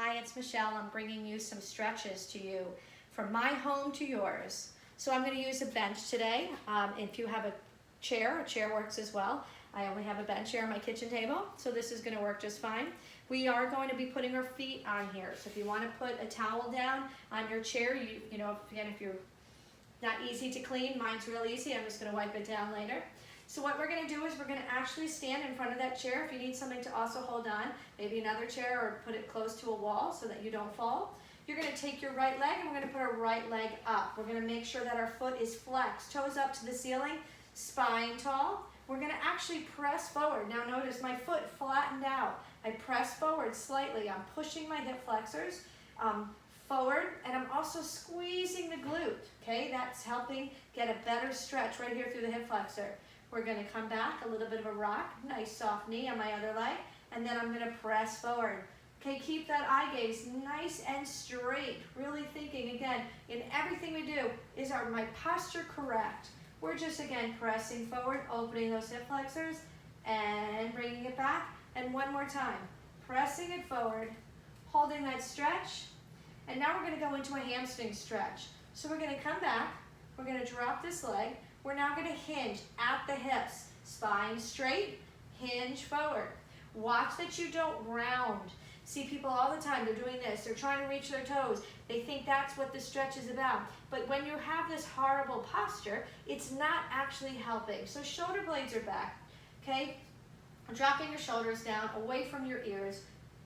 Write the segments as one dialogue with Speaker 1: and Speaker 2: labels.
Speaker 1: Hi, it's Michelle. I'm bringing you some stretches to you from my home to yours. So I'm going to use a bench today. If you have a chair works as well. I only have a bench here on my kitchen table, so this is going to work just fine. We are going to be putting our feet on here. So if you want to put a towel down on your chair, you know, again, if you're not easy to clean, mine's real easy. I'm just going to wipe it down later. So what we're going to do is we're going to actually stand in front of that chair. If you need something to also hold on, maybe another chair, or put it close to a wall so that you don't fall. You're going to take your right leg and we're going to put our right leg up. We're going to make sure that our foot is flexed, toes up to the ceiling, spine tall. We're going to actually press forward. Now notice my foot flattened out. I press forward slightly. I'm pushing my hip flexors forward, and I'm also squeezing the glute. Okay, that's helping get a better stretch right here through the hip flexor. We're going to come back, a little bit of a rock, nice soft knee on my other leg, and then I'm going to press forward. Okay, keep that eye gaze nice and straight. Really thinking, again, in everything we do, is my posture correct? We're just, again, pressing forward, opening those hip flexors, and bringing it back. And one more time, pressing it forward, holding that stretch, and now we're going to go into a hamstring stretch. So we're going to come back, we're going to drop this leg, we're now going to hinge at the hips, spine straight, hinge forward. Watch that you don't round. See people all the time, they're doing this, they're trying to reach their toes. They think that's what the stretch is about. But when you have this horrible posture, it's not actually helping. So shoulder blades are back, okay? Dropping your shoulders down, away from your ears,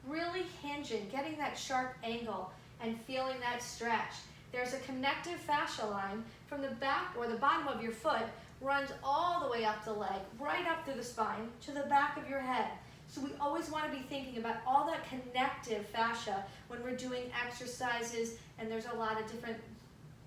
Speaker 1: really hinging, getting that sharp angle and feeling that stretch. There's a connective fascia line from the back or the bottom of your foot, runs all the way up the leg, right up through the spine to the back of your head. So we always want to be thinking about all that connective fascia when we're doing exercises, and there's a lot of different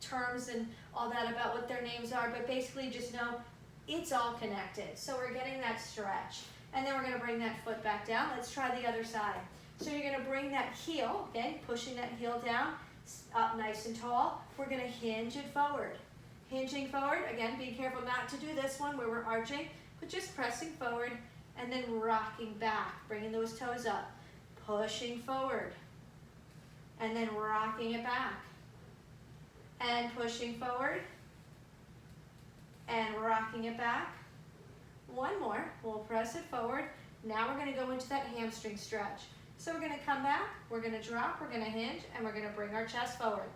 Speaker 1: terms and all that about what their names are, but basically just know it's all connected. So we're getting that stretch. And then we're going to bring that foot back down. Let's try the other side. So you're going to bring that heel, okay, pushing that heel down, up nice and tall. We're going to hinge it forward. Hinging forward, again, be careful not to do this one where we're arching, but just pressing forward and then rocking back, bringing those toes up, pushing forward, and then rocking it back, and pushing forward, and rocking it back. One more, we'll press it forward. Now we're going to go into that hamstring stretch. So we're going to come back, we're going to drop, we're going to hinge, and we're going to bring our chest forward.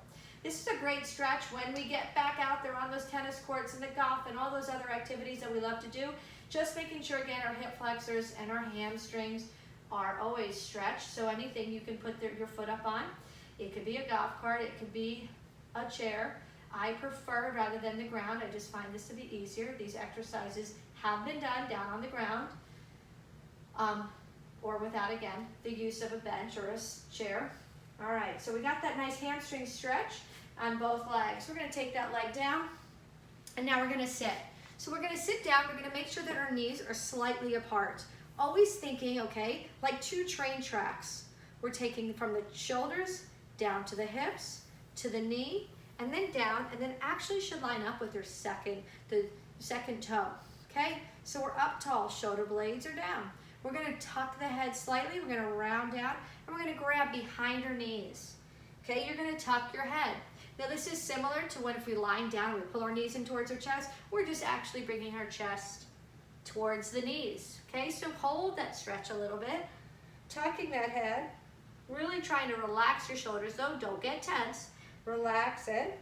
Speaker 1: This is a great stretch when we get back out there on those tennis courts and the golf and all those other activities that we love to do. Just making sure, again, our hip flexors and our hamstrings are always stretched. So anything you can put your foot up on. It could be a golf cart, it could be a chair. I prefer, rather than the ground, I just find this to be easier. These exercises have been done down on the ground, or without, again, the use of a bench or a chair. All right, so we got that nice hamstring stretch on both legs. We're going to take that leg down, and now we're going to sit. So we're going to sit down. We're going to make sure that our knees are slightly apart. Always thinking, okay, like two train tracks. We're taking from the shoulders down to the hips, to the knee, and then down, and then actually should line up with the second toe. Okay, so we're up tall, shoulder blades are down. We're going to tuck the head slightly, we're going to round down, and we're going to grab behind our knees. Okay, you're going to tuck your head. Now this is similar to when if we lie down, we pull our knees in towards our chest, we're just actually bringing our chest towards the knees. Okay, so hold that stretch a little bit, tucking that head, really trying to relax your shoulders though, don't get tense, relax it.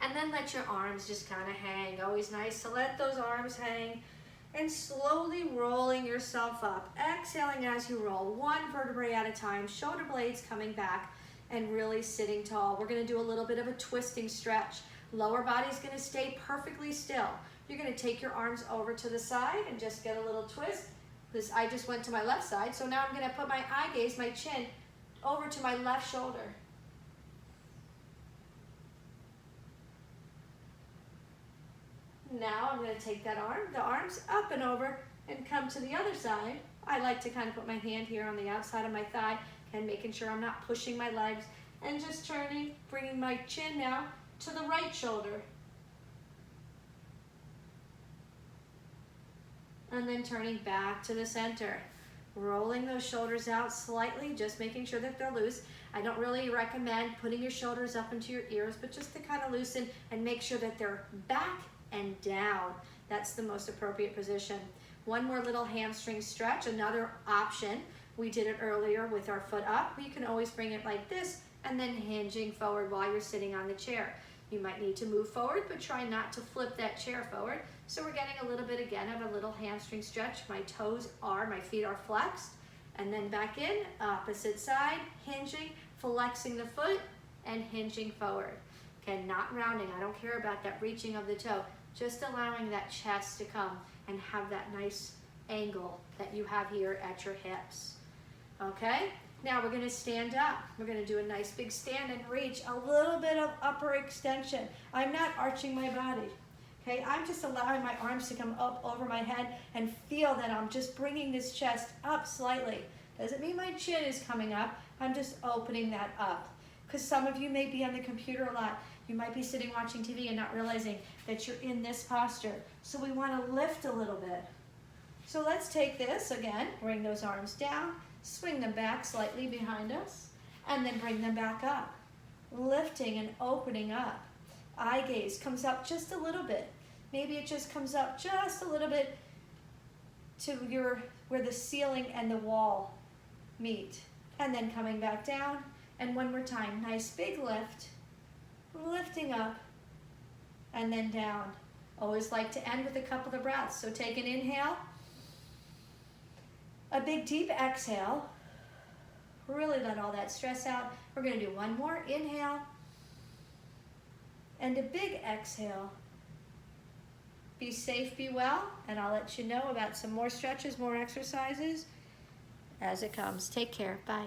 Speaker 1: And then let your arms just kind of hang. Always nice to let those arms hang. And slowly rolling yourself up. Exhaling as you roll, one vertebrae at a time. Shoulder blades coming back and really sitting tall. We're going to do a little bit of a twisting stretch. Lower body's going to stay perfectly still. You're going to take your arms over to the side and just get a little twist. I just went to my left side, so now I'm going to put my eye gaze, my chin, over to my left shoulder. Now I'm going to take the arms up and over and come to the other side. I like to kind of put my hand here on the outside of my thigh and making sure I'm not pushing my legs, and just turning, bringing my chin now to the right shoulder. And then turning back to the center. rolling those shoulders out slightly, just making sure that they're loose. I don't really recommend putting your shoulders up into your ears, but just to kind of loosen and make sure that they're back and down. That's the most appropriate position. One more little hamstring stretch, another option. We did it earlier with our foot up. You can always bring it like this and then hinging forward while you're sitting on the chair. You might need to move forward, but try not to flip that chair forward. So we're getting a little bit again of a little hamstring stretch. My feet are flexed, and then back in, opposite side, hinging, flexing the foot, and hinging forward. Okay, not rounding. I don't care about that reaching of the toe. Just allowing that chest to come and have that nice angle that you have here at your hips. Okay, now we're gonna stand up. We're gonna do a nice big stand and reach, a little bit of upper extension. I'm not arching my body. Okay, I'm just allowing my arms to come up over my head and feel that I'm just bringing this chest up slightly. Doesn't mean my chin is coming up. I'm just opening that up. Because some of you may be on the computer a lot. You might be sitting watching TV and not realizing that you're in this posture. So we want to lift a little bit. So let's take this again, bring those arms down, swing them back slightly behind us, and then bring them back up. Lifting and opening up. Eye gaze comes up just a little bit. Maybe it just comes up just a little bit to where the ceiling and the wall meet. And then coming back down. And one more time, nice big lift, lifting up, and then down. Always like to end with a couple of breaths. So take an inhale, a big deep exhale. Really let all that stress out. We're gonna do one more inhale, and a big exhale. Be safe, be well, and I'll let you know about some more stretches, more exercises as it comes. Take care, bye.